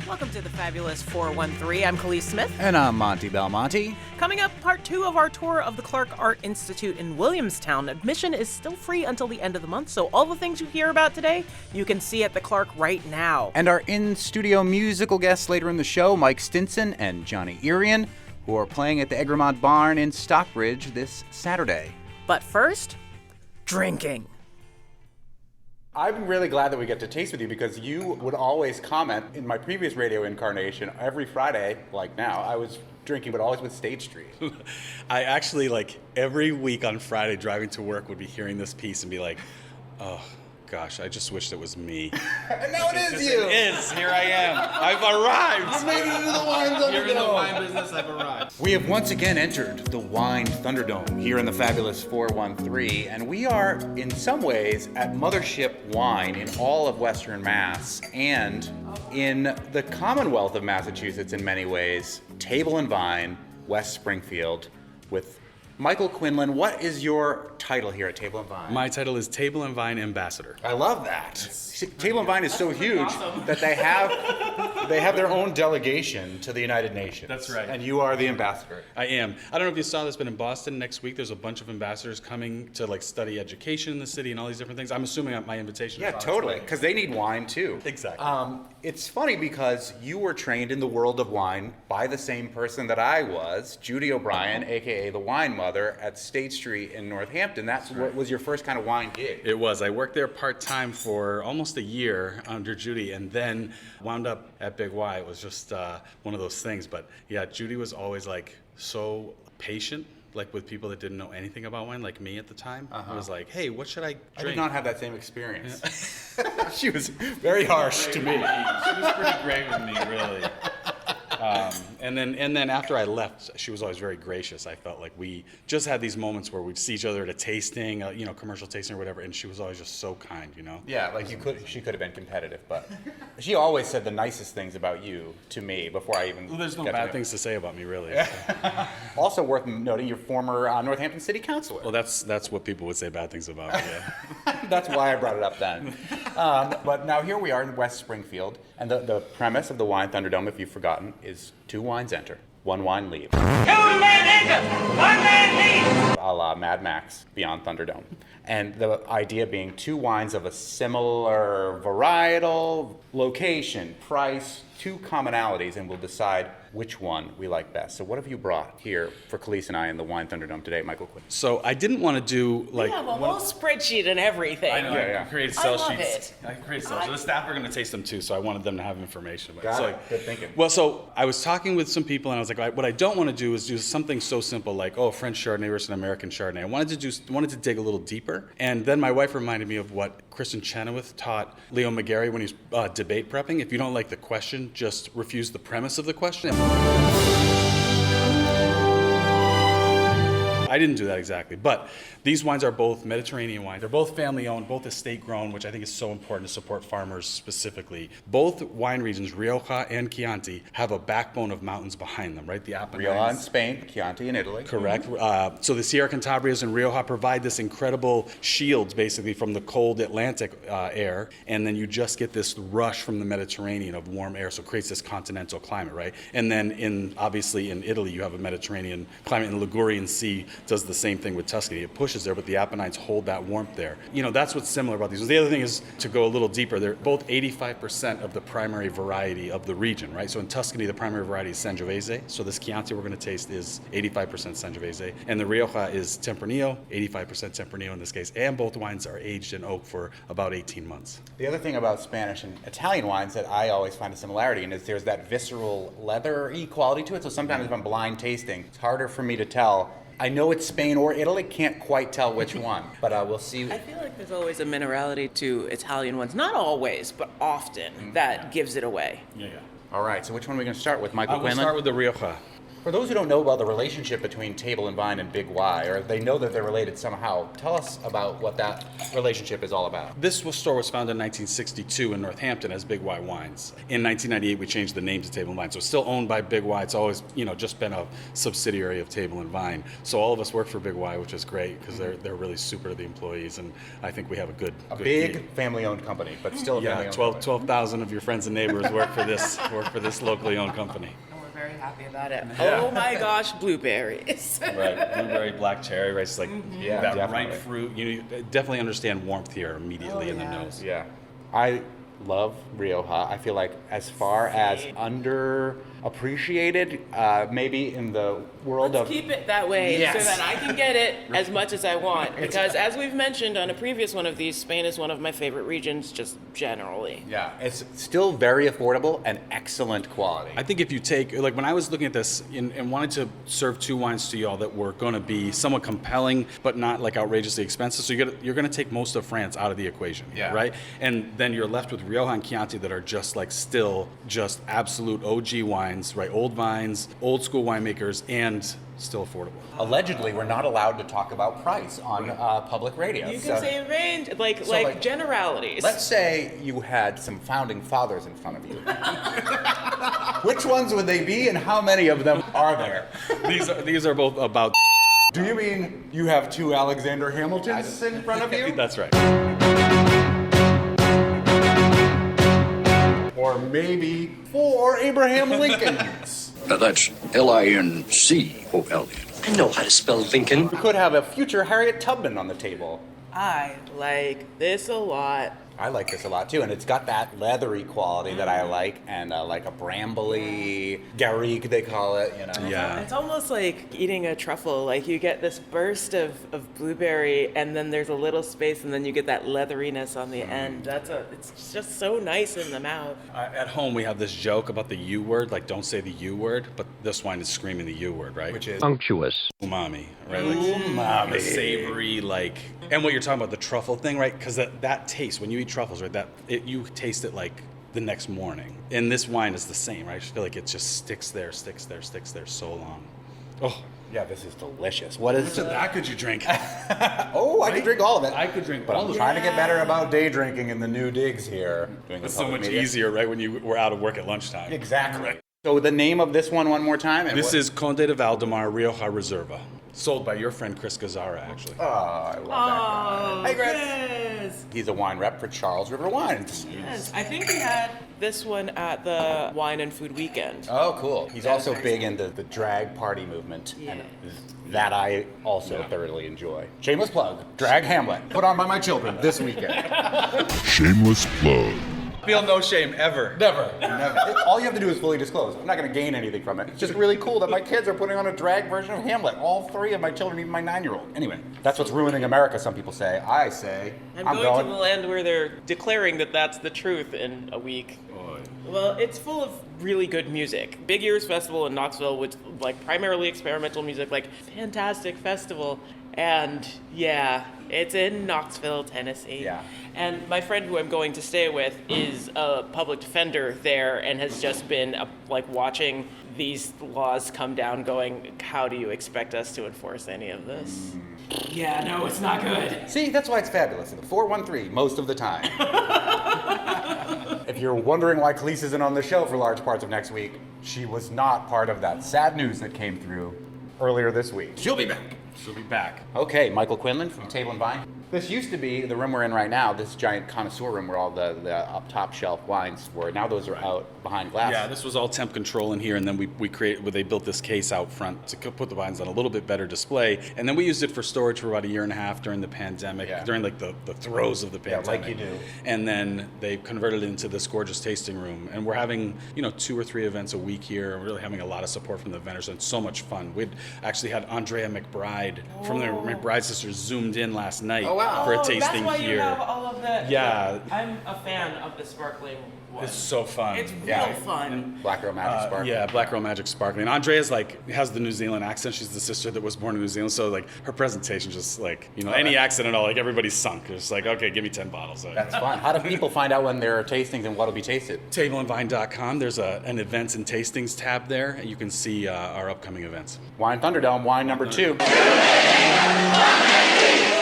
Welcome to the Fabulous 413. I'm Khalees Smith. And I'm Monty Belmonte. Coming up, part 2 of our tour of the Clark Art Institute in Williamstown. Admission is still free until the end of the month, so all the things you hear about today, you can see at the Clark right now. And our in-studio musical guests later in the show, Mike Stinson and Johnny Irian, who are playing at the Egremont Barn in Stockbridge this Saturday. But first, drinking. I'm really glad that we get to taste with you because you would always comment in my previous radio incarnation every Friday, like now, I was drinking, but always with State Street. I actually, every week on Friday driving to work would be hearing this piece and be like, oh, gosh, I just wish it was me. And now it is you! It is! Here I am! I've arrived! You made it into the wine Thunderdome! You're in the wine business, I've arrived. We have once again entered the Wine Thunderdome here in the Fabulous 413, and we are, in some ways, at Mothership Wine in all of Western Mass, and in the Commonwealth of Massachusetts in many ways, Table and Vine, West Springfield, with Michael Quinlan. What is your title here at Table and Vine? My title is Table and Vine Ambassador. I love that. Table and Vine is so huge that they have their own delegation to the United Nations. That's right. And you are the ambassador. I am. I don't know if you saw this, but in Boston next week, there's a bunch of ambassadors coming to study education in the city and all these different things. I'm assuming my invitation Yeah, is on its totally, way. because they need wine too. Exactly. It's funny because you were trained in the world of wine by the same person that I was, Judy O'Brien, aka the Wine Mother, at State Street in Northampton. That's what was your first kind of wine gig. It was. I worked there part-time for almost a year under Judy and then wound up at Big Y. It was just one of those things. But yeah, Judy was always so patient, with people that didn't know anything about wine, like me at the time. I was like, hey, what should I drink? I did not have that same experience. She was very harsh to me. She was pretty great with me, really. And then after I left, she was always very gracious. I felt like we just had these moments where we'd see each other at a tasting, commercial tasting or whatever, and she was always just so kind, Yeah, she could have been competitive, but she always said the nicest things about you to me before I even. Well, there's no got bad to things to say about me, really. Also worth noting, your former Northampton City Councilor. Well, that's what people would say bad things about me. Yeah. That's why I brought it up then. But now here we are in West Springfield, and the premise of the Wine Thunderdome, if you've forgotten, is 2 wines enter, 1 wine leave. 2 men enter, 1 man leaves. A la Mad Max Beyond Thunderdome. And the idea being 2 wines of a similar varietal, location, price, 2 commonalities, and we'll decide which one we like best. So what have you brought here for Khalees and I in the Wine Thunderdome today, Michael Quinn? So I didn't want to do We have a whole spreadsheet and everything. I know. Yeah. I created I sell love sheets. it. I created sell sheets. The staff are going to taste them too, so I wanted them to have information. Got it. Good thinking. Well, so I was talking with some people, and I was like, what I don't want to do is do something so simple like, French Chardonnay versus an American Chardonnay. I wanted to dig a little deeper, and then my wife reminded me of what Kristen Chenoweth taught Leo McGarry when he's debate prepping. If you don't like the question, just refuse the premise of the question. I didn't do that exactly, but these wines are both Mediterranean wines. They're both family-owned, both estate-grown, which I think is so important to support farmers specifically. Both wine regions, Rioja and Chianti, have a backbone of mountains behind them, right? The Apennines. Rioja in Spain, Chianti in Italy. Correct. So the Sierra Cantabrias and Rioja provide this incredible shield, basically, from the cold Atlantic air, and then you just get this rush from the Mediterranean of warm air, so it creates this continental climate, right? And then, obviously, in Italy, you have a Mediterranean climate, and the Ligurian Sea does the same thing with Tuscany. It pushes there, but the Apennines hold that warmth there. That's what's similar about these. The other thing is, to go a little deeper, they're both 85% of the primary variety of the region, right? So in Tuscany, the primary variety is Sangiovese. So this Chianti we're going to taste is 85% Sangiovese. And the Rioja is Tempranillo, 85% Tempranillo in this case. And both wines are aged in oak for about 18 months. The other thing about Spanish and Italian wines that I always find a similarity in is there's that visceral leather-y quality to it. So sometimes if I'm blind tasting, it's harder for me to tell. I know it's Spain or Italy, can't quite tell which one, but we'll see. I feel like there's always a minerality to Italian ones. Not always, but often, that gives it away. Yeah. All right, so which one are we going to start with, Michael We'll Quinlan? start with the Rioja. For those who don't know about the relationship between Table and Vine and Big Y, or they know that they're related somehow, tell us about what that relationship is all about. This store was founded in 1962 in Northampton as Big Y Wines. In 1998, we changed the name to Table and Vine. So it's still owned by Big Y. It's always, just been a subsidiary of Table and Vine. So all of us work for Big Y, which is great because they're really super to the employees, and I think we have a good Big team. family-owned company, but still a Yeah, family-owned 12,000 of your friends and neighbors work for this locally owned company. We're very happy about it. Oh my gosh, blueberries. Right, blueberry, black cherry, right? It's like Yeah, that definitely. ripe fruit. You definitely understand warmth here immediately in the nose. Yeah. I love Rioja. I feel like as far as underappreciated, maybe in the world Let's of... keep it that way Yes. so that I can get it as much as I want. Because as we've mentioned on a previous one of these, Spain is one of my favorite regions just generally. Yeah, it's still very affordable and excellent quality. I think if you take, like when I was looking at this and wanted to serve two wines to y'all that were going to be somewhat compelling, but not like outrageously expensive, so you're going to take most of France out of the equation, right? And then you're left with Rioja and Chianti that are just like still just absolute OG wines, right? Old vines, old school winemakers, and still affordable. Allegedly, we're not allowed to talk about price on public radio. You can say range, like generalities. Let's say you had some founding fathers in front of you. Which ones would they be, and how many of them are there? These are both about. Do you mean you have two Alexander Hamiltons in front of you? That's right. Or maybe 4 Abraham Lincolns. That's Lincoln. I know how to spell Lincoln. We could have a future Harriet Tubman on the table. I like this a lot. I like this a lot too, and it's got that leathery quality that I like, and like a brambly garrigue they call it, Yeah. It's almost like eating a truffle. Like you get this burst of blueberry, and then there's a little space, and then you get that leatheriness on the end. It's just so nice in the mouth. At home, we have this joke about the U word, like don't say the U word, but this wine is screaming the U word, right? Which is Unctuous. Umami, right? Like umami. The savory, like, and what you're talking about, the truffle thing, right? Because that taste, when you eat truffles, right, you taste it like the next morning. And this wine is the same, right? I just feel like it just sticks there so long. Oh, yeah, this is delicious. What is it? that could you drink? Oh, I could drink all of it. I could drink But all I'm of it. trying to get better about day drinking in the new digs here. Doing the It's so public much media. easier, right, when you were out of work at lunchtime. Exactly. So the name of this one more time? And This is Conde de Valdemar Rioja Reserva, sold by your friend Chris Gazzara, actually. Oh, I love that guy. Hey, Chris. Yes. He's a wine rep for Charles River Wines. Yes. I think we had this one at the Wine and Food Weekend. Oh, cool. He's also big into the drag party movement. Yeah. And that I also thoroughly enjoy. Shameless plug. Drag Hamlet. Put on by my children this weekend. Shameless plug. Feel no shame ever. Never. All you have to do is fully disclose. I'm not going to gain anything from it. It's just really cool that my kids are putting on a drag version of Hamlet. All 3 of my children, even my 9-year-old. Anyway, that's what's ruining America, some people say. I say, I'm going to the land where they're declaring that that's the truth in a week. Well, it's full of really good music. Big Ears Festival in Knoxville, which like primarily experimental music, like fantastic festival. And yeah, it's in Knoxville, Tennessee. Yeah. And my friend who I'm going to stay with is a public defender there and has just been like watching these laws come down going, how do you expect us to enforce any of this? Yeah, no, it's not good. See, that's why it's fabulous. The 413 most of the time. If you're wondering why Khalees isn't on the show for large parts of next week, she was not part of that sad news that came through earlier this week. She'll be back. She'll be back. Okay, Michael Quinlan from Table and Vine. This used to be the room we're in right now, this giant connoisseur room where all the up top shelf wines were. Now those are out behind glass. Yeah, this was all temp control in here, and then they built this case out front to put the wines on a little bit better display, and then we used it for storage for about a year and a half during the pandemic, during like the throes of the pandemic. like you do. And then they converted it into this gorgeous tasting room, and we're having 2 or 3 events a week here. We're really having a lot of support from the vendors, and it's so much fun. We'd actually had Andrea McBride from the McBride sisters zoomed in last night. Oh, wow. for a tasting that's why here. You have all of that. Yeah. I'm a fan of the sparkling one. It's so fun. It's Yeah. real fun. Black Girl Magic Spark. Yeah, Black Girl Magic Sparkling. Andrea's like has the New Zealand accent. She's the sister that was born in New Zealand, so like her presentation just like any accent at all, like everybody's sunk. It's like, okay, give me 10 bottles. That's fun. How do people find out when there are tastings and what'll be tasted? Tableandvine.com. There's an events and tastings tab there, and you can see our upcoming events. Wine Thunderdome, wine number 2.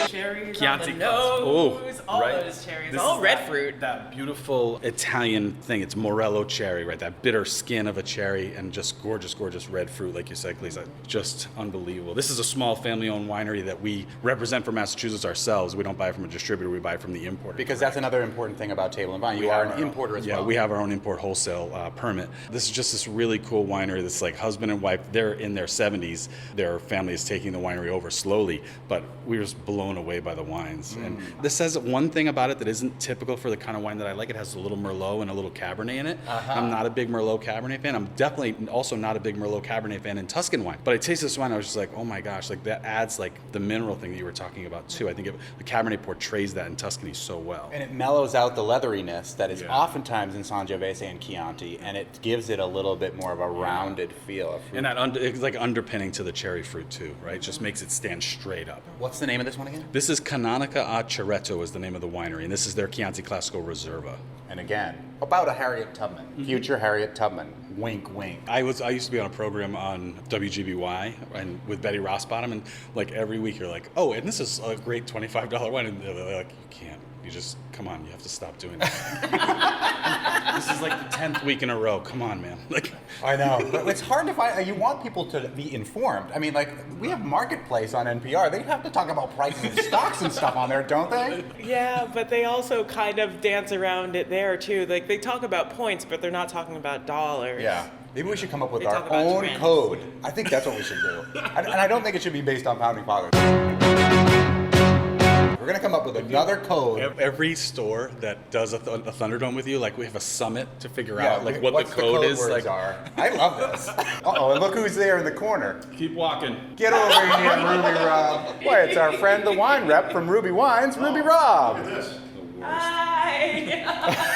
Cherries Chianti on the nose. All right. those cherries. This all is red that- fruit. That beautiful Italian thing. It's Morello cherry, right? That bitter skin of a cherry and just gorgeous, gorgeous red fruit, like you said, Lisa. Just unbelievable. This is a small family-owned winery that we represent for Massachusetts ourselves. We don't buy it from a distributor. We buy it from the importer. Because that's another important thing about Table and Vine. You are an importer as well. Yeah, we have our own import wholesale permit. This is just this really cool winery that's like husband and wife. They're in their 70s. Their family is taking the winery over slowly, but we were just blown away by the wines. And this says one thing about it that isn't typical for the kind of wine that I like. It has a little Merlot and a little Cabernet in it. I'm not a big Merlot Cabernet fan. I'm definitely also not a big Merlot Cabernet fan in Tuscan wine. But I tasted this wine, I was just like, oh my gosh, like that adds like the mineral thing that you were talking about too. I think the Cabernet portrays that in Tuscany so well. And it mellows out the leatheriness that is oftentimes in Sangiovese and Chianti, and it gives it a little bit more of a rounded feel. And that it's like underpinning to the cherry fruit too, right? Just makes it stand straight up. What's the name of this one again? This is Canonica a Ceretto is the name of the winery, and this is their Chianti Classico Reserva. And again, about a Harriet Tubman. Future Harriet Tubman. Wink, wink. I used to be on a program on WGBY and with Betty Rossbottom, and like every week you're like, oh, and this is a great $25 wine, and they're like, you can't. You just, come on, you have to stop doing that. This is like the 10th week in a row. Come on, man. Like, I know. But it's hard to find. You want people to be informed. I mean, like, we have Marketplace on NPR. They have to talk about prices of stocks and stuff on there, don't they? Yeah, but they also kind of dance around it there too. Like they talk about points, but they're not talking about dollars. Yeah. Maybe we should come up with They our talk about own trends. code. I think that's what we should do. And I don't think it should be based on Pounding Fathers. We're going to come up with another code. every store that does a Thunderdome with you, like we have a summit to figure out like what what's the code is. words Like, are. I love this. Uh-oh, and look who's there in the corner. keep walking. Get over here, Ruby Rob. Why, it's our friend, the wine rep from Ruby Wines, Ruby Rob. Hi.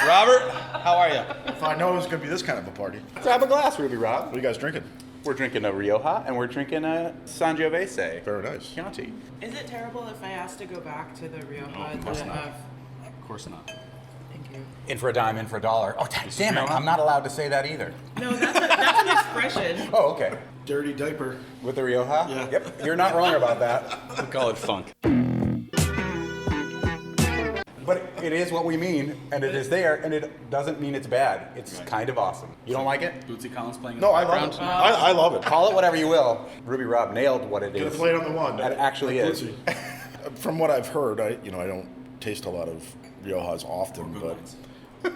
Robert, how are you? If I know it was going to be this kind of a party. So have a glass, Ruby Rob. What are you guys drinking? We're drinking a Rioja, and we're drinking a Sangiovese. Very nice. Chianti. Is it terrible if I ask to go back to the Rioja? Of course not. Of course not. Thank you. In for a dime, in for a dollar. Oh, damn it, I'm not allowed to say that either. No, that's an expression. Oh, okay. Dirty diaper. With the Rioja? Yeah. Yep, you're not wrong about that. We call it funk. But it is what we mean, and it is there, and it doesn't mean it's bad. It's kind of awesome. You don't like it? Bootsy Collins playing in No, the I background. love it. I love it. Call it whatever you will. Ruby Rob nailed what it Gonna is. play it on the one. That actually is. From what I've heard, I don't taste a lot of Riojas often, but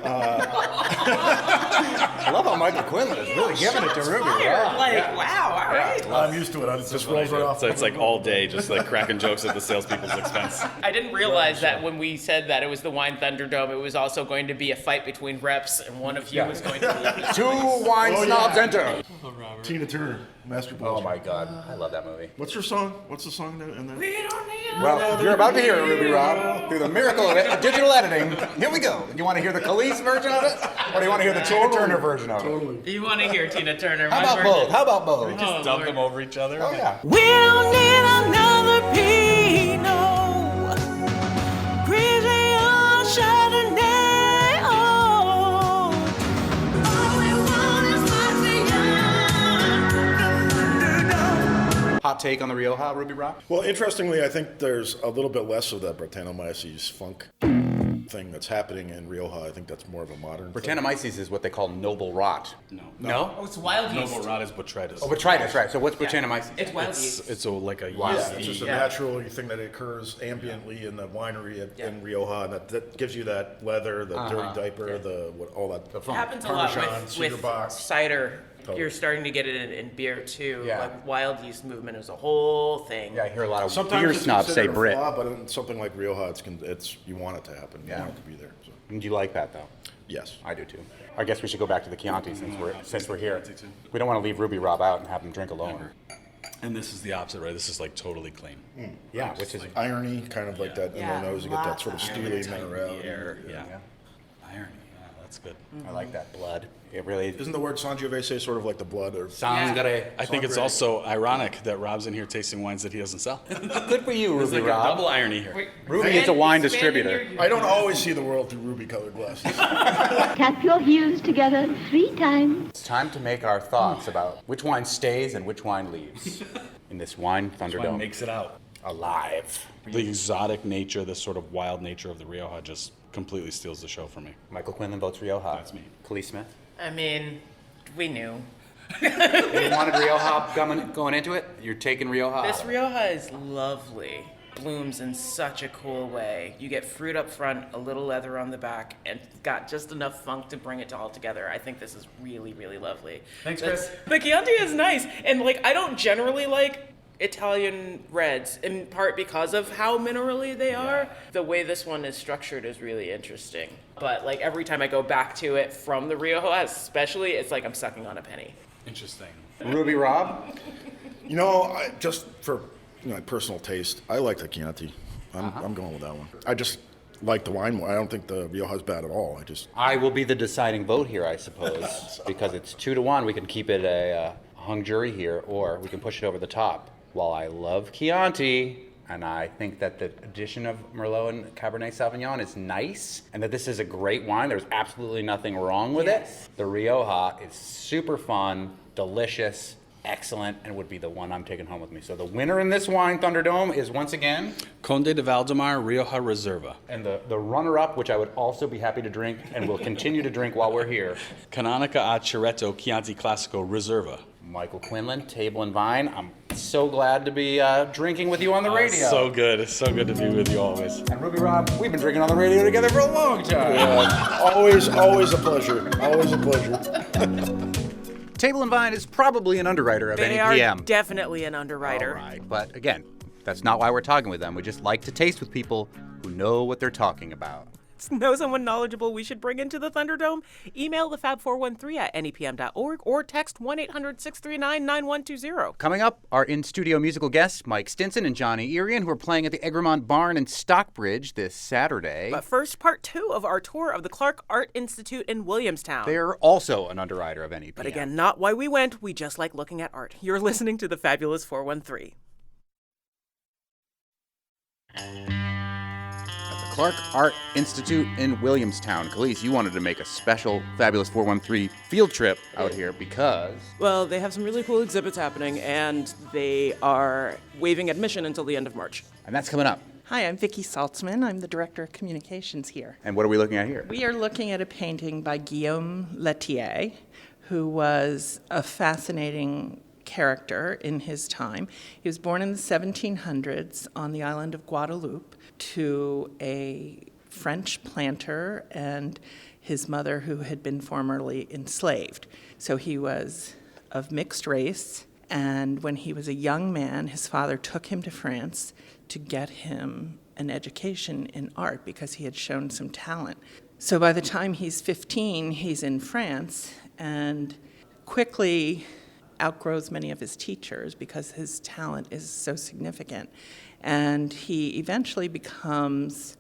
I love how Michael Quinlan is really giving it to Ruby Rob. Like, wow, all right. I'm used to it. It just rolls right off. So it's like all day, just like cracking jokes at the salespeople's expense. I didn't realize that when we said that it was the Wine Thunderdome, it was also going to be a fight between reps, and one of you was going to lose. Two wine snobs enter. Tina Turner, masterpiece. Oh my God, I love that movie. What's your song? What's the song in there? We don't need Well, you're about to hear it, Ruby Rob, through the miracle of digital editing. Here we go. You want to hear the Khalees version of it, or do you want to hear the Tina Turner version of it? Totally. You want to hear Tina Turner? How my about version. both? How about both? Oh, Dump Lord. them over each other. Oh yeah. We don't need another Pinot Grigio Chardonnay. Oh, all we want is what we Hot take on the Rioja, Ruby Rob? Well, interestingly, I think there's a little bit less of that Brettanomyces funk thing that's happening in Rioja. I think that's more of a modern thing. Brettanomyces is what they call noble rot. No. Oh, it's wild yeast. Noble rot is botrytis. Oh, but try this, right? So what's Brettanomyces? It's wild yeast. It's like a Yeah, yeast. it's just a Yeah. natural thing that occurs ambiently in the winery in Rioja, and that gives you that leather, the dirty diaper, all that. It happens a lot Parmesan, cedar with box. cider. Totally. You're starting to get it in beer too. Yeah. Like wild yeast movement is a whole thing. Yeah, I hear a lot of Sometimes beer it's snobs say considered a Brit. flaw, but in something like Rioja, it's you want it to happen. You Yeah. want it to be there. So, Do you like that though? yes. I do too. I guess we should go back to the Chianti since we're here. We don't want to leave Ruby Rob out and have him drink alone. And this is the opposite, right? This is like totally clean. Yeah, which is Irony, kind of like that in the nose. You get that sort of steely minerality. Yeah. Irony. Yeah, that's good. I like that blood. It really Isn't the word Sangiovese sort of like the blood or sounds good. I think it's also ironic that Rob's in here tasting wines that he doesn't sell. Good for you, There's Ruby like a Rob. double irony here. Ruby is a wine distributor. I don't always see the world through ruby-colored glasses. Tap your heels together 3 times. It's time to make our thoughts about which wine stays and which wine leaves in this wine Thunderdome. Wine makes it out. Alive. The exotic nature, the sort of wild nature of the Rioja just completely steals the show for me. Michael Quinlan votes Rioja. That's me. Khalees Smith. I mean, we knew. You wanted Rioja going into it? You're taking Rioja. This Rioja is lovely. Blooms in such a cool way. You get fruit up front, a little leather on the back, and got just enough funk to bring it all together. I think this is really, really lovely. Thanks, Chris. The Chianti is nice, and like I don't generally like Italian reds, in part because of how minerally they are. The way this one is structured is really interesting. But like every time I go back to it from the Rioja, especially, it's like I'm sucking on a penny. Interesting. Ruby Rob. You know, just for my personal taste, I like the Chianti. I'm going with that one. I just like the wine more. I don't think the Rioja's bad at all. I will be the deciding vote here, I suppose, because it's 2-1. We can keep it a hung jury here, or we can push it over the top. While I love Chianti, and I think that the addition of Merlot and Cabernet Sauvignon is nice, and that this is a great wine, there's absolutely nothing wrong with it. The Rioja is super fun, delicious, excellent, and would be the one I'm taking home with me. So the winner in this wine Thunderdome is once again Conde de Valdemar Rioja Reserva. And the runner-up, which I would also be happy to drink and will continue to drink while we're here, Canonica a Chiretto Chianti Classico Reserva. Michael Quinlan, Table and Vine. I'm so glad to be drinking with you on the radio. So good. It's so good to be with you always. And Ruby Rob, we've been drinking on the radio together for a long time. Always a pleasure. Always a pleasure. Table and Vine is probably an underwriter of They any are PM. definitely an underwriter. All right, but again, that's not why we're talking with them. We just like to taste with people who know what they're talking about. Know someone knowledgeable we should bring into the Thunderdome? Email the fab413@nepm.org or text 1-800-639-9120. Coming up, our in-studio musical guests, Mike Stinson and Johnny Irian, who are playing at the Egremont Barn in Stockbridge this Saturday. But first, part 2 of our tour of the Clark Art Institute in Williamstown. They're also an underwriter of any PM. But again, not why we went. We just like looking at art. You're listening to the Fabulous 413. Clark Art Institute in Williamstown. Khalees, you wanted to make a special Fabulous 413 field trip out here because... Well, they have some really cool exhibits happening, and they are waiving admission until the end of March. And that's coming up. Hi, I'm Vicki Saltzman. I'm the Director of Communications here. And what are we looking at here? We are looking at a painting by Guillaume Lettier, who was a fascinating character in his time. He was born in the 1700s on the island of Guadeloupe to a French planter and his mother who had been formerly enslaved. So he was of mixed race, and when he was a young man, his father took him to France to get him an education in art because he had shown some talent. So by the time he's 15, he's in France and quickly outgrows many of his teachers because his talent is so significant. And he eventually becomes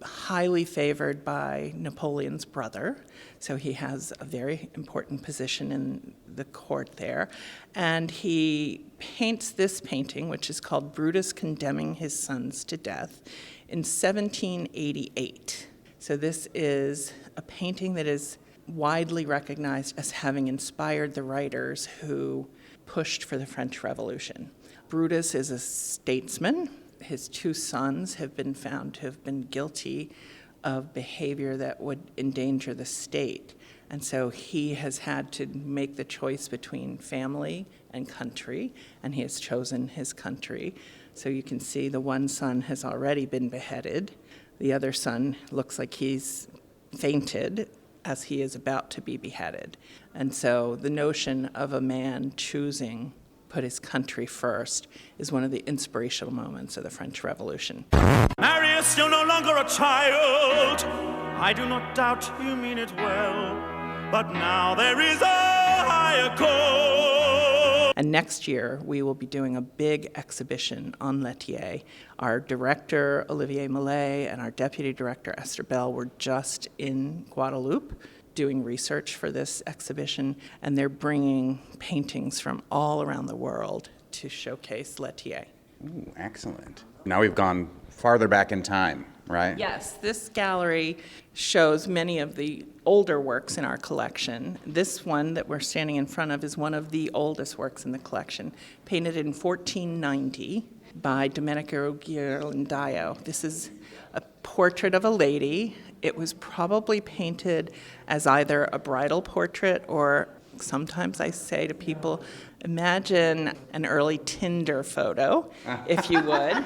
highly favored by Napoleon's brother. So he has a very important position in the court there. And he paints this painting, which is called Brutus Condemning His Sons to Death, in 1788. So this is a painting that is widely recognized as having inspired the writers who pushed for the French Revolution. Brutus is a statesman. His 2 sons have been found to have been guilty of behavior that would endanger the state. And so he has had to make the choice between family and country, and he has chosen his country. So you can see the one son has already been beheaded. The other son looks like he's fainted as he is about to be beheaded. And so the notion of a man choosing put his country first is one of the inspirational moments of the French Revolution. Marius, you're no longer a child. I do not doubt you mean it well, but now there is a higher call. And next year, we will be doing a big exhibition on Lettier. Our director, Olivier Millet, and our deputy director, Esther Bell, were just in Guadeloupe doing research for this exhibition, and they're bringing paintings from all around the world to showcase Lettier. Ooh, excellent. Now we've gone farther back in time, right? Yes, this gallery shows many of the older works in our collection. This one that we're standing in front of is one of the oldest works in the collection, painted in 1490 by Domenico Ghirlandaio. This is a portrait of a lady. It was probably painted as either a bridal portrait or sometimes I say to people, imagine an early Tinder photo, if you would.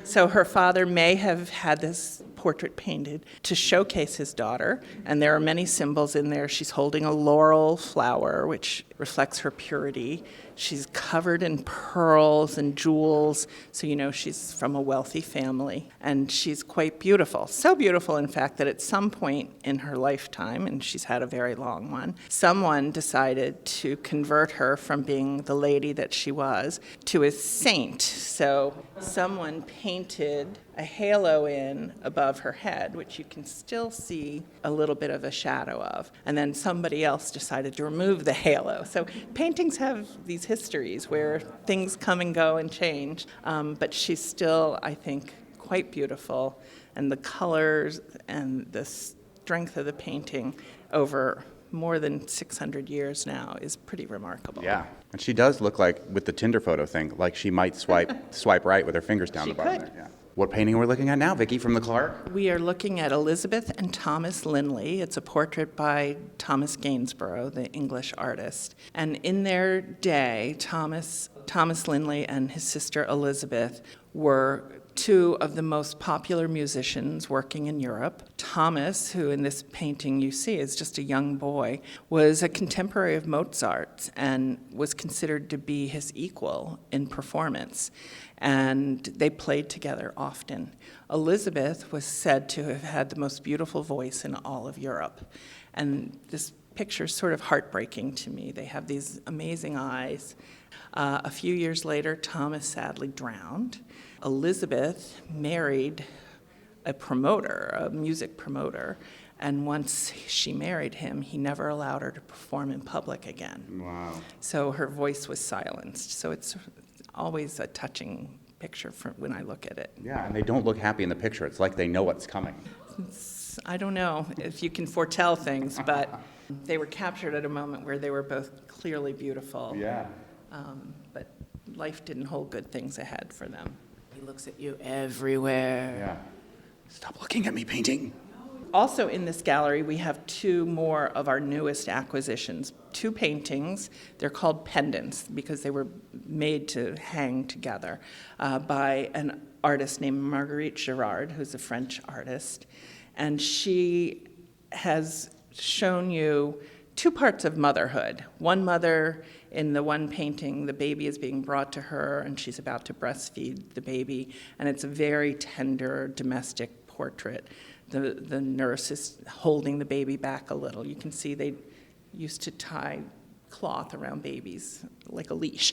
So her father may have had this portrait painted to showcase his daughter, and there are many symbols in there. She's holding a laurel flower, which reflects her purity. She's covered in pearls and jewels, so you know she's from a wealthy family, and she's quite beautiful. So beautiful, in fact, that at some point in her lifetime, and she's had a very long one, someone decided to convert her from being the lady that she was to a saint. So someone painted a halo in above her head, which you can still see a little bit of a shadow of. And then somebody else decided to remove the halo. So paintings have these histories where things come and go and change, but she's still, I think, quite beautiful. And the colors and the strength of the painting over more than 600 years now is pretty remarkable. Yeah, and she does look like, with the Tinder photo thing, like she might swipe right with her fingers down She the bottom could. there. Yeah. What painting are we looking at now, Vicki, from the Clark? We are looking at Elizabeth and Thomas Linley. It's a portrait by Thomas Gainsborough, the English artist. And in their day, Thomas Linley and his sister Elizabeth were two of the most popular musicians working in Europe. Thomas, who in this painting you see is just a young boy, was a contemporary of Mozart and was considered to be his equal in performance. And they played together often. Elizabeth was said to have had the most beautiful voice in all of Europe. And this picture is sort of heartbreaking to me. They have these amazing eyes. A few years later, Thomas sadly drowned. Elizabeth married a promoter, a music promoter, and once she married him, he never allowed her to perform in public again. Wow. So her voice was silenced. So it's always a touching picture when I look at it. Yeah, and they don't look happy in the picture. It's like they know what's coming. I don't know if you can foretell things, but they were captured at a moment where they were both clearly beautiful. Yeah. But life didn't hold good things ahead for them. He looks at you everywhere. Yeah. Stop looking at me painting. Also in this gallery, we have two more of our newest acquisitions, two paintings. They're called pendants because they were made to hang together by an artist named Marguerite Girard, who's a French artist. And she has shown you two parts of motherhood. One mother, in the one painting, the baby is being brought to her and she's about to breastfeed the baby, and it's a very tender domestic portrait. The nurse is holding the baby back a little. You can see they used to tie cloth around babies like a leash.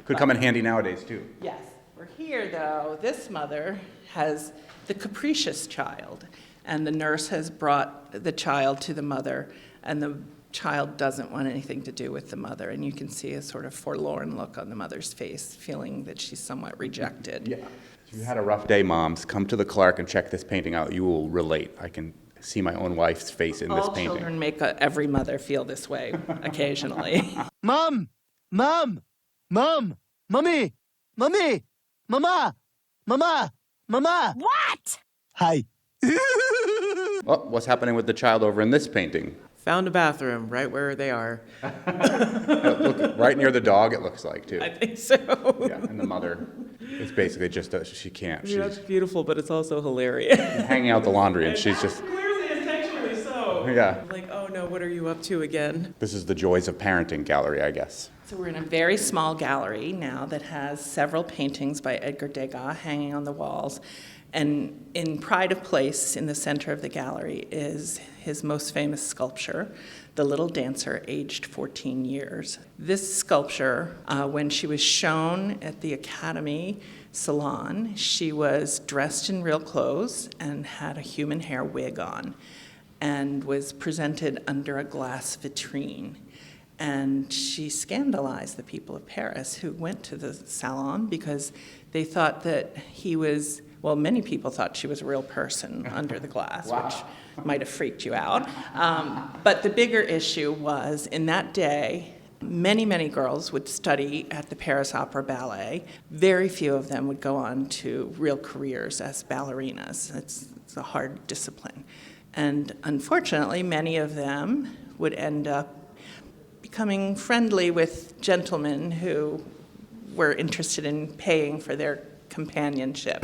Could come in handy nowadays, too. Yes. We're here, though. This mother has the capricious child, and the nurse has brought the child to the mother, and the child doesn't want anything to do with the mother, and you can see a sort of forlorn look on the mother's face, feeling that she's somewhat rejected. Yeah. If you had a rough day, moms, come to the Clark and check this painting out. You will relate. I can see my own wife's face in this painting. All children make every mother feel this way occasionally. Mom! Mom! Mom! Mommy! Mommy! Mama! Mama! Mama! What? Hi. Oh, what's happening with the child over in this painting? Found a bathroom right where they are. Look, right near the dog, it looks like, too. I think so. Yeah, and the mother is basically just, she can't. Yeah, She's that's beautiful, but it's also hilarious. hanging out the laundry, and she's just, Clearly, intentionally so. yeah. Like, oh no, what are you up to again? This is the Joys of Parenting gallery, I guess. So we're in a very small gallery now that has several paintings by Edgar Degas hanging on the walls. And in pride of place in the center of the gallery is his most famous sculpture, The Little Dancer, aged 14 years. This sculpture, when she was shown at the Academy Salon, she was dressed in real clothes and had a human hair wig on and was presented under a glass vitrine. And she scandalized the people of Paris who went to the salon because they thought that he was, well, many people thought she was a real person under the glass, which might have freaked you out. But the bigger issue was, in that day, many, many girls would study at the Paris Opera Ballet. Very few of them would go on to real careers as ballerinas. It's a hard discipline. And unfortunately, many of them would end up becoming friendly with gentlemen who were interested in paying for their companionship.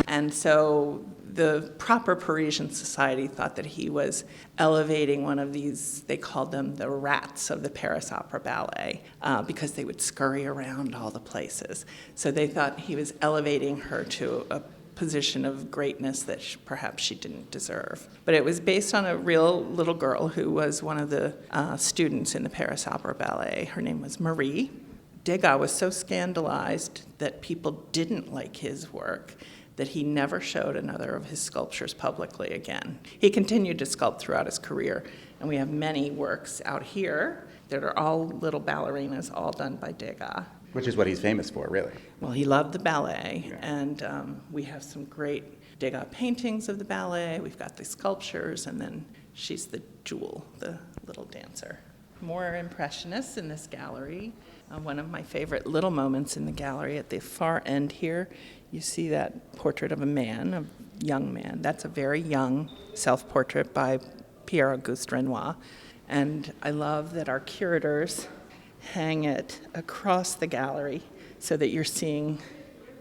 And so the proper Parisian society thought that he was elevating one of these, they called them the rats of the Paris Opera Ballet, because they would scurry around all the places. So they thought he was elevating her to a position of greatness that perhaps she didn't deserve. But it was based on a real little girl who was one of the students in the Paris Opera Ballet. Her name was Marie. Degas was so scandalized that people didn't like his work that he never showed another of his sculptures publicly again. He continued to sculpt throughout his career, and we have many works out here that are all little ballerinas, all done by Degas. Which is what he's famous for, really. Well, he loved the ballet, and we have some great Degas paintings of the ballet. We've got the sculptures, and then she's the jewel, the little dancer. More impressionists in this gallery. One of my favorite little moments in the gallery at the far end here, you see that portrait of a man, a young man. That's a very young self-portrait by Pierre-Auguste Renoir. And I love that our curators hang it across the gallery so that you're seeing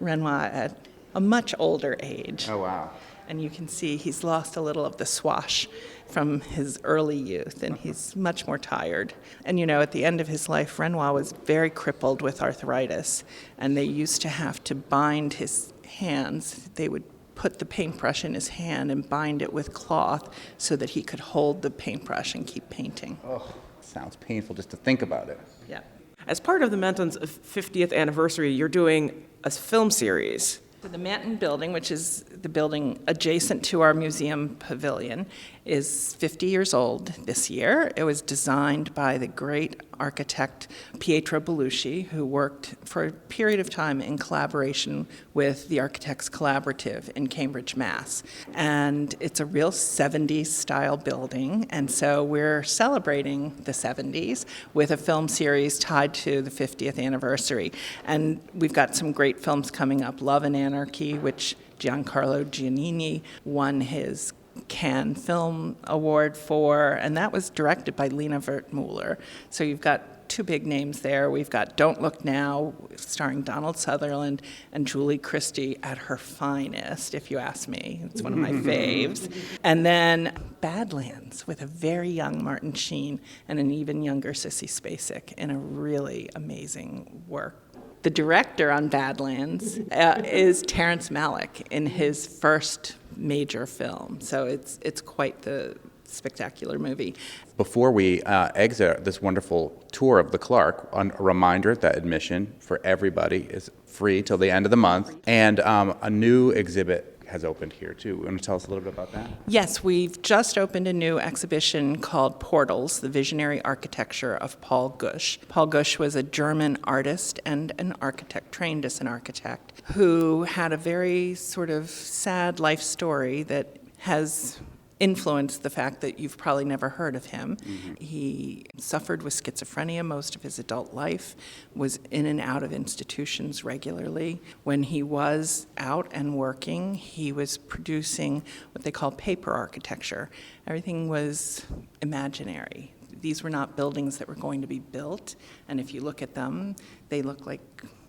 Renoir at a much older age. Oh, wow. And you can see he's lost a little of the swash from his early youth, and he's much more tired. And you know, at the end of his life, Renoir was very crippled with arthritis, and they used to have to bind his hands. They would put the paintbrush in his hand and bind it with cloth so that he could hold the paintbrush and keep painting. Oh, sounds painful just to think about it. Yeah. As part of the Manton's 50th anniversary, you're doing a film series. So the Manton building, which is the building adjacent to our museum pavilion, is 50 years old this year. It was designed by the great architect Pietro Bellusci, who worked for a period of time in collaboration with the Architects Collaborative in Cambridge, Mass. And it's a real 70s style building, and so we're celebrating the 70s with a film series tied to the 50th anniversary. And we've got some great films coming up. Love and Anarchy, which Giancarlo Giannini won his Cannes Film Award for, and that was directed by Lena Wertmuller. So you've got two big names there. We've got Don't Look Now, starring Donald Sutherland and Julie Christie at her finest, if you ask me. It's one of my faves. And then Badlands with a very young Martin Sheen and an even younger Sissy Spacek in a really amazing work. The director on Badlands is Terrence Malick in his first major film. So it's quite the spectacular movie. Before we exit this wonderful tour of the Clark, a reminder that admission for everybody is free till the end of the month. And a new exhibit has opened here, too. Want to tell us a little bit about that? Yes, we've just opened a new exhibition called Portals, the Visionary Architecture of Paul Gusch. Paul Gusch was a German artist and an architect, trained as an architect, who had a very sort of sad life story that has influenced the fact that you've probably never heard of him. Mm-hmm. He suffered with schizophrenia most of his adult life, was in and out of institutions regularly. When he was out and working, he was producing what they call paper architecture. Everything was imaginary. These were not buildings that were going to be built, and if you look at them, they look like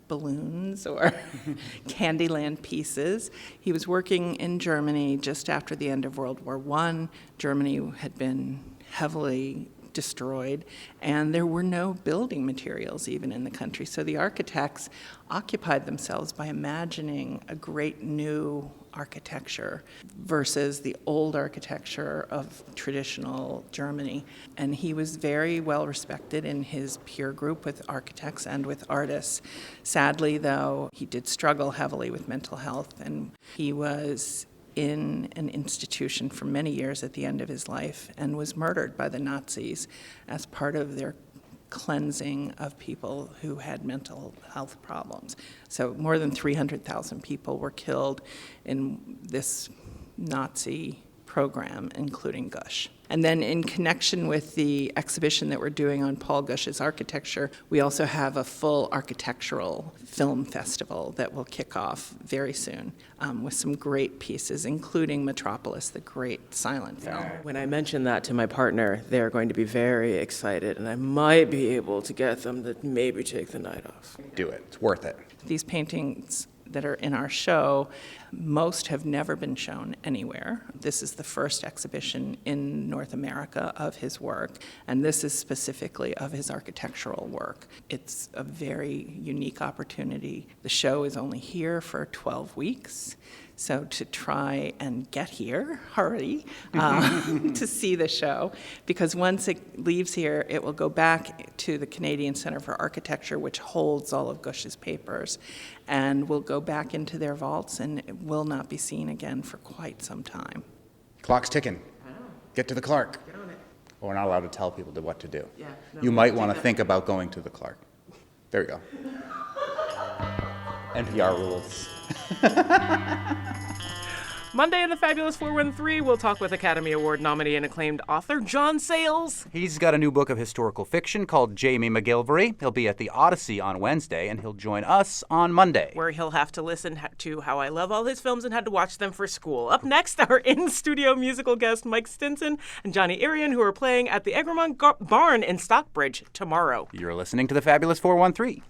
balloons or Candyland pieces. He was working in Germany just after the end of World War I. Germany had been heavily destroyed, and there were no building materials even in the country. So the architects occupied themselves by imagining a great new architecture versus the old architecture of traditional Germany. And he was very well respected in his peer group with architects and with artists. Sadly, though, he did struggle heavily with mental health, and he was in an institution for many years at the end of his life and was murdered by the Nazis as part of their cleansing of people who had mental health problems. So more than 300,000 people were killed in this Nazi program, including Gush. And then in connection with the exhibition that we're doing on Paul Gush's architecture, we also have a full architectural film festival that will kick off very soon with some great pieces, including Metropolis, the great silent film. When I mention that to my partner, they're going to be very excited, and I might be able to get them to maybe take the night off. Do it. It's worth it. These paintings that are in our show, most have never been shown anywhere. This is the first exhibition in North America of his work, and this is specifically of his architectural work. It's a very unique opportunity. The show is only here for 12 weeks, so to try and get here, hurry, to see the show, because once it leaves here, it will go back to the Canadian Centre for Architecture, which holds all of Gush's papers, and will go back into their vaults, and it will not be seen again for quite some time. Clock's ticking. Get to the Clark. Get on it. Well, we're not allowed to tell people what to do. Yeah, no, You might take want to that. think about going to the Clark. There you go. NPR rules. Monday in the Fabulous 413, we'll talk with Academy Award nominee and acclaimed author John Sayles. He's got a new book of historical fiction called Jamie McGilvery. He'll be at the Odyssey on Wednesday, and he'll join us on Monday. Where he'll have to listen to how I love all his films and had to watch them for school. Up next, our in-studio musical guest Mike Stinson and Johnny Irion, who are playing at the Egremont Barn in Stockbridge tomorrow. You're listening to the Fabulous 413.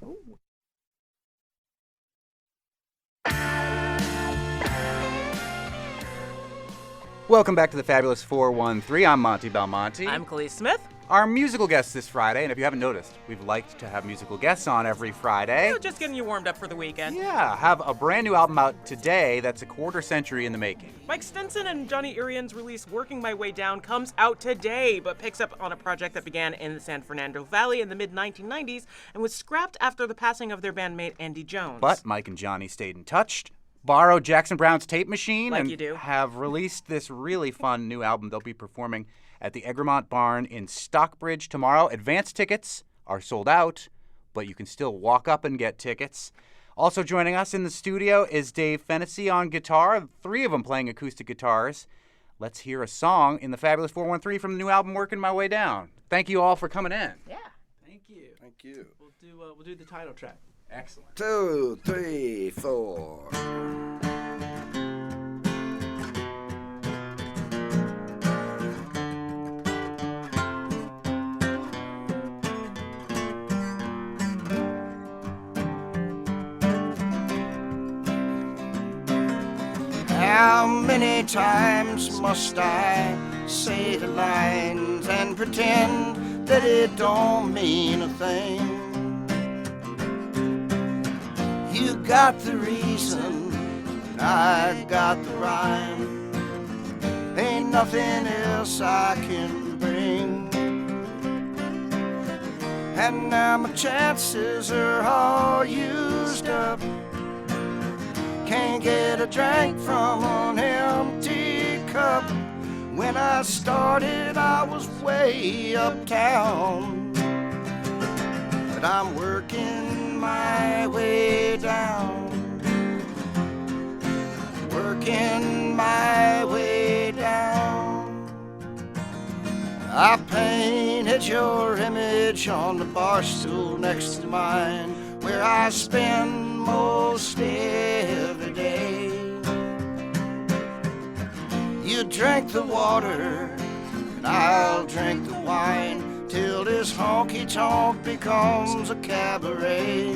Welcome back to the Fabulous 413. I'm Monty Belmonte. I'm Khalees Smith. Our musical guest this Friday, and if you haven't noticed, we've liked to have musical guests on every Friday. Just getting you warmed up for the weekend. Yeah, have a brand new album out today that's a quarter century in the making. Mike Stinson and Johnny Irion's release Working My Way Down comes out today, but picks up on a project that began in the San Fernando Valley in the mid-1990s and was scrapped after the passing of their bandmate Andy Jones. But Mike and Johnny stayed in touch, borrowed Jackson Browne's tape machine, Like and you do. have released this really fun new album. They'll be performing at the Egremont Barn in Stockbridge tomorrow. Advance tickets are sold out, but you can still walk up and get tickets. Also joining us in the studio is Dave Fennessy on guitar, 3 of them playing acoustic guitars. Let's hear a song in the Fabulous 413 from the new album Working My Way Down. Thank you all for coming in. Yeah, thank you. Thank you. We'll do the title track. Excellent. 2, 3, 4. How many times must I say the lines and pretend that it don't mean a thing? You got the reason, I got the rhyme. Ain't nothing else I can bring. And now my chances are all used up. Can't get a drink from an empty cup. When I started, I was way uptown, but I'm working my way down, working my way down. I painted your image on the bar stool next to mine, where I spend most every day. You drink the water, and I'll drink the wine, till this honky-tonk becomes a cabaret.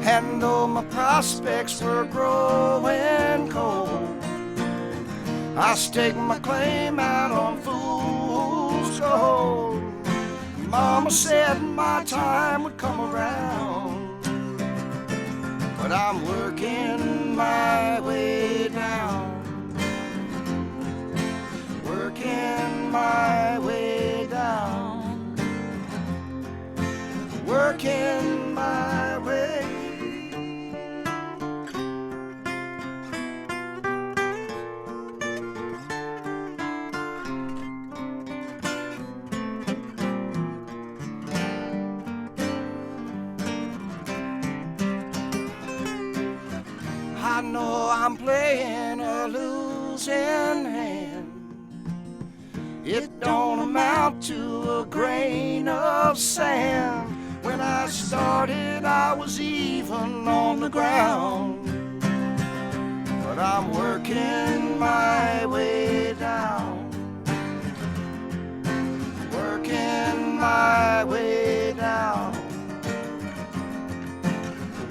And though my prospects were growing cold, I stake my claim out on Fool old. Mama said my time would come around, but I'm working my way down, working my way down, working my way. I know I'm playing a losing hand. It don't amount to a grain of sand. When I started, I was even on the ground, but I'm working my way down, working my way down,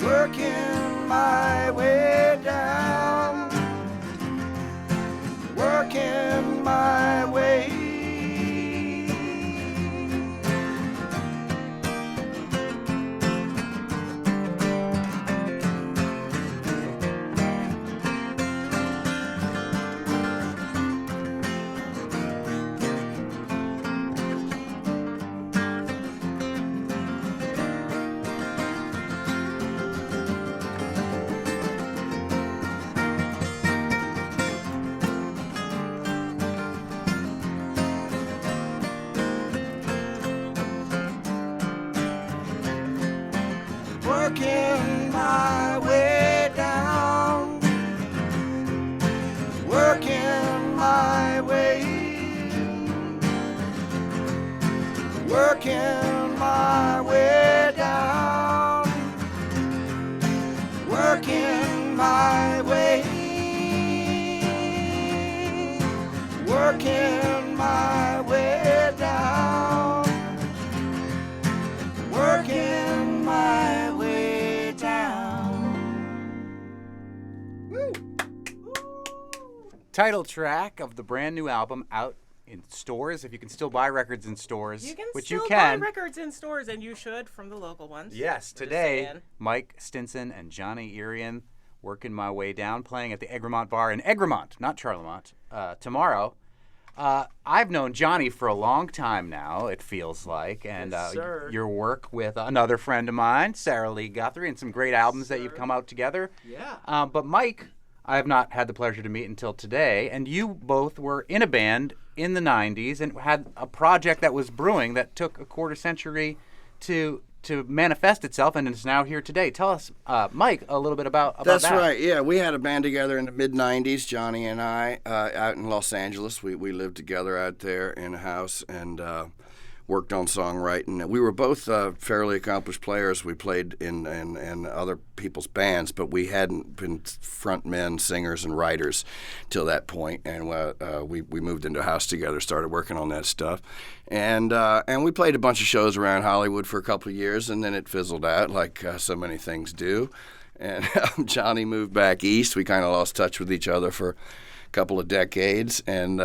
working my way down, working my way. Working my way down, working my way, working my way down, working my way, working my way down, working my way down. Title track of the brand new album out in stores. If you can still buy records in stores, You can which still you can. buy records in stores, and you should from the local ones. Yes, We're just today, saying. Mike Stinson and Johnny Irian working my way down, playing at the Egremont Bar in Egremont, not Charlemont, tomorrow. I've known Johnny for a long time now, it feels like, and Yes, sir. your work with another friend of mine, Sarah Lee Guthrie, and some great albums that you've come out together. Yeah. But Mike, I have not had the pleasure to meet until today, and you both were in a band in the 90s and had a project that was brewing that took a quarter century to manifest itself and is now here today. Tell us, Mike, a little bit about That's that. right. Yeah, we had a band together in the mid-'90s, Johnny and I, out in Los Angeles. We lived together out there in a house and worked on songwriting. We were both fairly accomplished players. We played in other people's bands, but we hadn't been front men, singers, and writers till that point. And we moved into a house together, started working on that stuff. And we played a bunch of shows around Hollywood for a couple of years, and then it fizzled out like so many things do. And Johnny moved back east. We kind of lost touch with each other for a couple of decades. And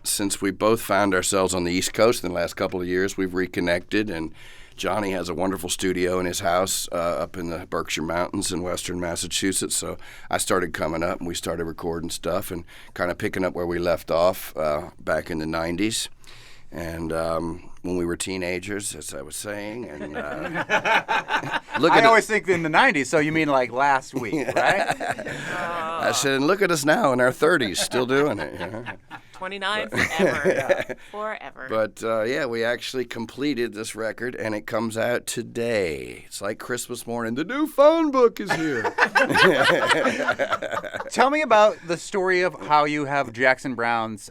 since we both found ourselves on the East Coast in the last couple of years, we've reconnected. And Johnny has a wonderful studio in his house up in the Berkshire Mountains in western Massachusetts. So I started coming up, and we started recording stuff and kind of picking up where we left off back in the 90s. And when we were teenagers, as I was saying, and I always think in the 90s, so you mean like last week, right? I said, and look at us now in our 30s, still doing it. You know? 29 forever. Forever. But yeah, we actually completed this record, and it comes out today. It's like Christmas morning. The new phone book is here. Tell me about the story of how you have Jackson Browne's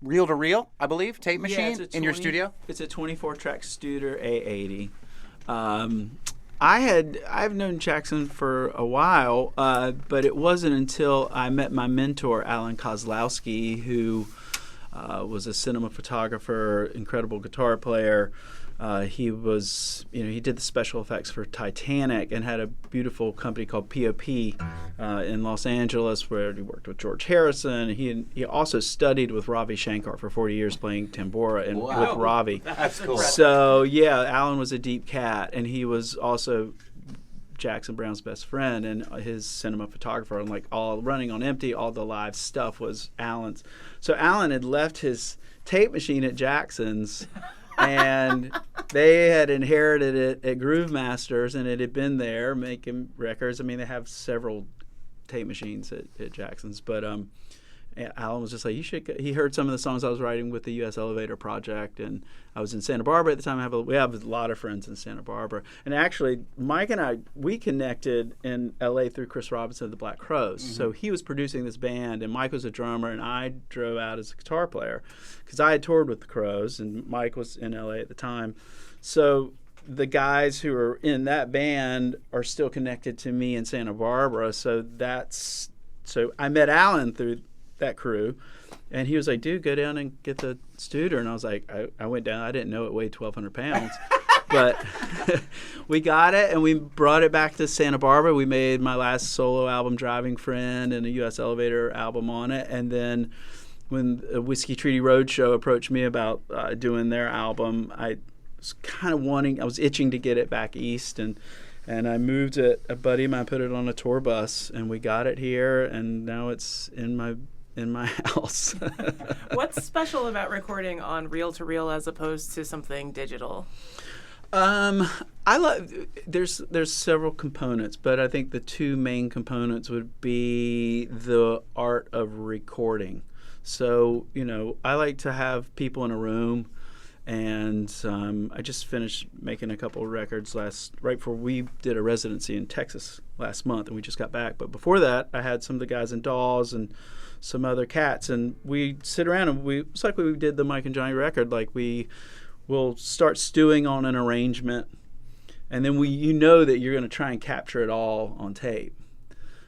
reel-to-reel, I believe, tape machine in your studio. It's a 24-track Studer A80. I've known Jackson for a while, but it wasn't until I met my mentor, Alan Kozlowski, who was a cinema photographer, incredible guitar player, He was, he did the special effects for Titanic and had a beautiful company called POP in Los Angeles where he worked with George Harrison. He also studied with Ravi Shankar for 40 years playing tambura with Ravi. That's cool. So, yeah, Alan was a deep cat, and he was also Jackson Browne's best friend and his cinema photographer, and like all Running on Empty, all the live stuff was Alan's. So Alan had left his tape machine at Jackson's and they had inherited it at Groove Masters, and it had been there making records. I mean, they have several tape machines at Jackson's, but Alan was just like, you should go. He heard some of the songs I was writing with the U.S. Elevator Project, and I was in Santa Barbara at the time. We have a lot of friends in Santa Barbara. And actually, Mike and we connected in L.A. through Chris Robinson of the Black Crowes. Mm-hmm. So he was producing this band, and Mike was a drummer, and I drove out as a guitar player because I had toured with the Crowes, and Mike was in L.A. at the time. So the guys who are in that band are still connected to me in Santa Barbara. So I met Alan through that crew, and he was like, dude, go down and get the Studer. And I was like, I went down. I didn't know it weighed 1,200 pounds. But we got it, and we brought it back to Santa Barbara. We made my last solo album, Driving Friend, and a U.S. Elevator album on it. And then when the Whiskey Treaty Roadshow approached me about doing their album, I was kind of I was itching to get it back east, and I moved it. A buddy of mine put it on a tour bus, and we got it here, and now it's in my house. What's special about recording on reel-to-reel as opposed to something digital? There's several components, but I think the two main components would be the art of recording. So, I like to have people in a room, and I just finished making a couple of records right before we did a residency in Texas last month, and we just got back. But before that, I had some of the guys in Dawes and some other cats, and we sit around and it's like we did the Mike and Johnny record. Like we'll start stewing on an arrangement, and then that you're going to try and capture it all on tape.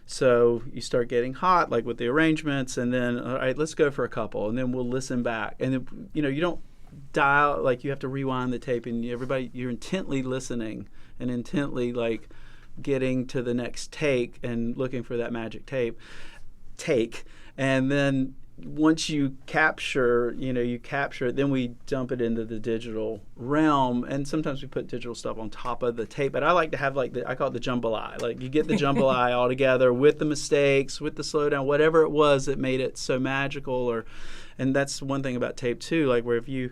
So you start getting hot, like with the arrangements, and then all right, let's go for a couple, and then we'll listen back, and then, you don't dial, like you have to rewind the tape, and you're intently listening and intently like getting to the next take and looking for that magic take. And then once you capture it, then we dump it into the digital realm, and sometimes we put digital stuff on top of the tape. But I like to have I call it the jambalaya. Like you get the jambalaya all together with the mistakes, with the slowdown, whatever it was that made it so magical. And that's one thing about tape too. Like where if you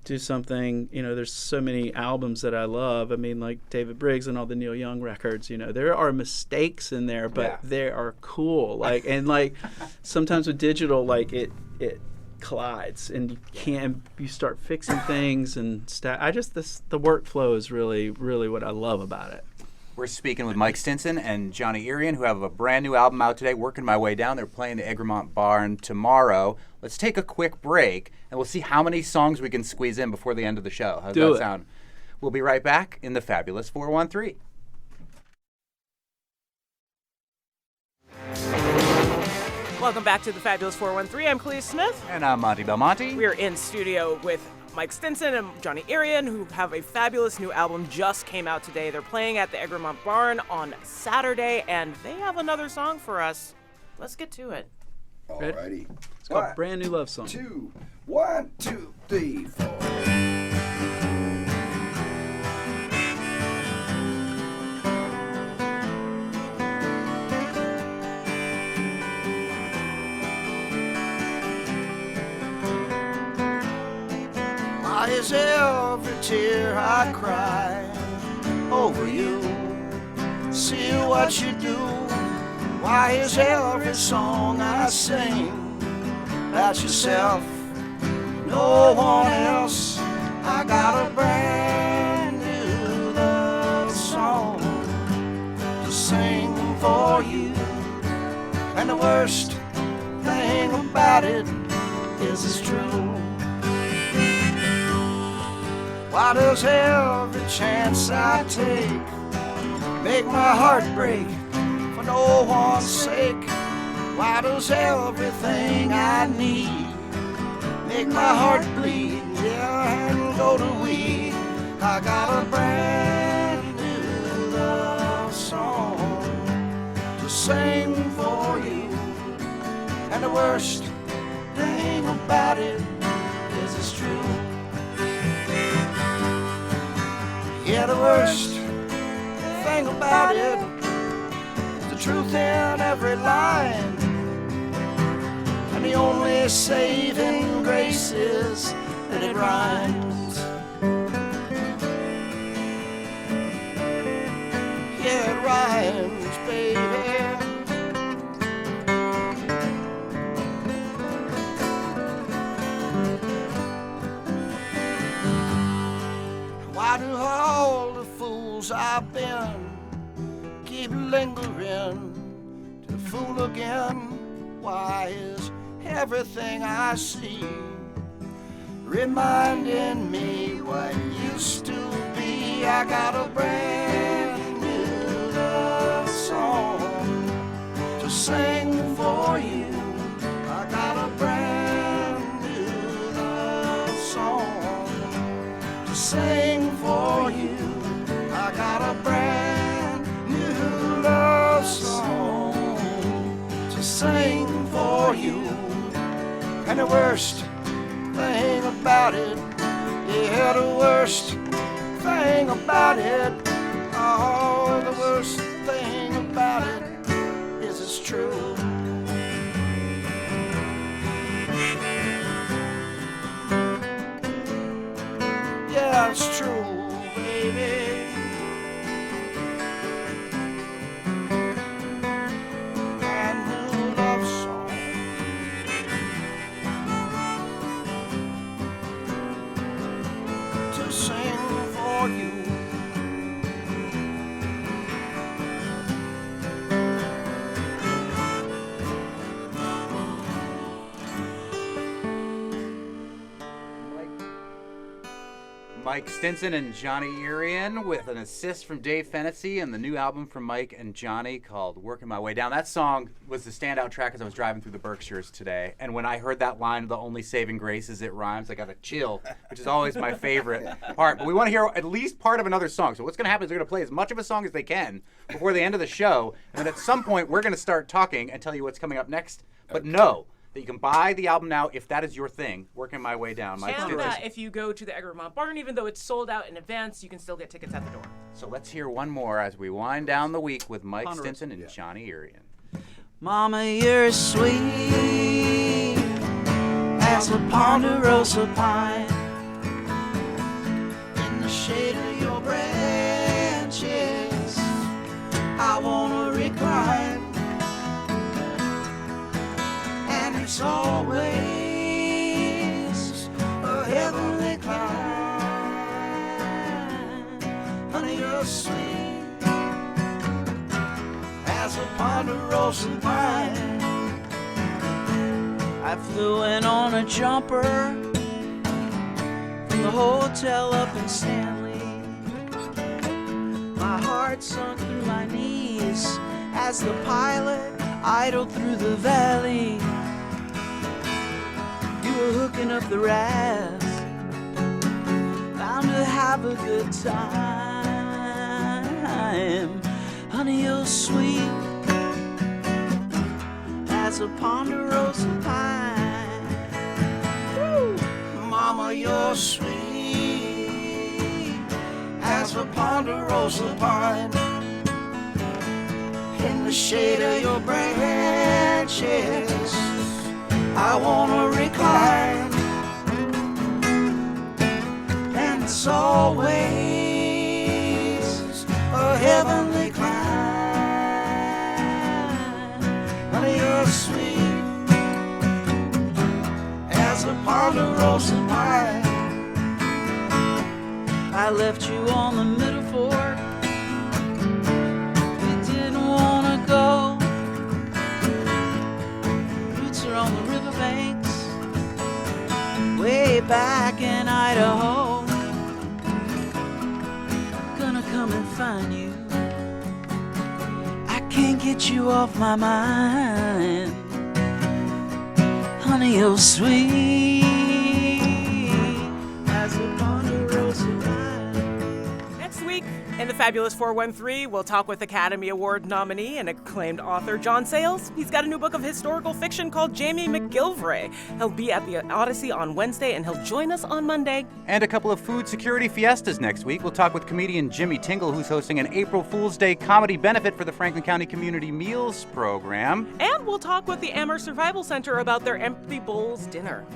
do something, there's so many albums that I love. I mean, like David Briggs and all the Neil Young records, there are mistakes in there, but they are cool. Like, and like sometimes with digital, like it collides, and you start fixing things and the workflow is really, really what I love about it. We're speaking with Mike Stinson and Johnny Irian, who have a brand new album out today, Working My Way Down. They're playing the Egremont Barn tomorrow. Let's take a quick break, and we'll see how many songs we can squeeze in before the end of the show. How's that sound? We'll be right back in the Fabulous 413. Welcome back to the Fabulous 413. I'm Clea Smith. And I'm Monty Belmonte. We are in studio with Mike Stinson and Johnny Irian, who have a fabulous new album just came out today. They're playing at the Egremont Barn on Saturday, and they have another song for us. Let's get to it. Alrighty. It's called Brand New Love Song. 2, 1, 2, 3, 4. Why is every tear I cry over you? See what you do. Why is every song I sing about yourself, no one else? I got a brand new love song to sing for you. And the worst thing about it is it's true. Why does every chance I take make my heart break for no one's sake? Why does everything I need make my heart bleed, yeah, and go to weed? I got a brand new love song to sing for you. And the worst thing about it is it's true. Yeah, the worst thing about it is the truth in every line. And the only saving grace is that it rhymes. Yeah, it rhymes, baby. Why do all the fools I've been keep lingering to fool again? Why is everything I see reminding me what used to be? I got a brand new love song to sing for you. I got a brand new love song to sing for you. I got a brand new love song to sing for you. And the worst thing about it, yeah, the worst thing about it, oh, the worst thing about it is it's true. Yeah, it's true, baby. Brand new love song to sing for you. Mike Stinson and Johnny Irian with an assist from Dave Fennessy and the new album from Mike and Johnny called Working My Way Down. That song was the standout track as I was driving through the Berkshires today. And when I heard that line, the only saving grace is it rhymes, I got a chill, which is always my favorite part. But we want to hear at least part of another song. So what's going to happen is they're going to play as much of a song as they can before the end of the show. And then at some point, we're going to start talking and tell you what's coming up next. But know that you can buy the album now if that is your thing. Working My Way Down. Mike And Stinson. that if you go to the Egremont Barn, even though it's sold out in advance, you can still get tickets at the door. So let's hear one more as we wind down the week with Mike Stinson and Johnny Irian. Mama, you're sweet as a ponderosa pine. In the shade of your branches, I wanna recline. And it's always a heavenly climb. Honey, you're sweet as a ponderosa pine. I flew in on a jumper from the hotel up in Stanley. My heart sunk through my knees as the pilot idled through the valley. You were hooking up the rafts, bound to have a good time. Honey, you're sweet as a ponderosa pine. Woo! Mama, you're sweet as a ponderosa pine. In the shade of your branches, I wanna recline. And it's always a heavenly climb. Honey, you're sweet as a ponderosa pine. I left you on the middle fork. You didn't wanna go. Roots are on the riverbanks, way back in Idaho. Gonna come and find you. I can't get you off my mind. Honey, you're sweet as a ponderosa pine. In the Fabulous 413, we'll talk with Academy Award nominee and acclaimed author John Sayles. He's got a new book of historical fiction called Jamie McGilvray. He'll be at the Odyssey on Wednesday, and he'll join us on Monday. And a couple of food security fiestas next week. We'll talk with comedian Jimmy Tingle, who's hosting an April Fool's Day comedy benefit for the Franklin County Community Meals Program. And we'll talk with the Amherst Survival Center about their Empty Bowls dinner.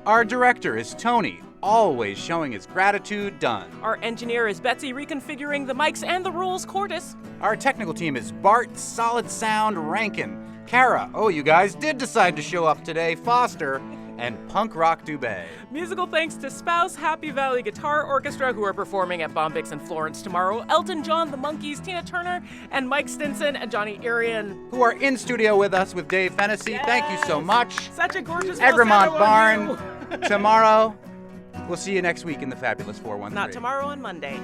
Our director is Tony, always showing his gratitude done. Our engineer is Betsy, reconfiguring the mics and the rules, Cortis. Our technical team is Bart Solid Sound Rankin, Kara, oh, you guys did decide to show up today, Foster, and Punk Rock Dubé. Musical thanks to Spouse Happy Valley Guitar Orchestra, who are performing at Bombix in Florence tomorrow, Elton John, The Monkees, Tina Turner, and Mike Stinson and Johnny Irian. Who are in studio with us with Dave Fennessy. Yes. Thank you so much. Such a gorgeous Egremont falsetto Barn on you. tomorrow. We'll see you next week in the Fabulous 413. Not tomorrow, on Monday.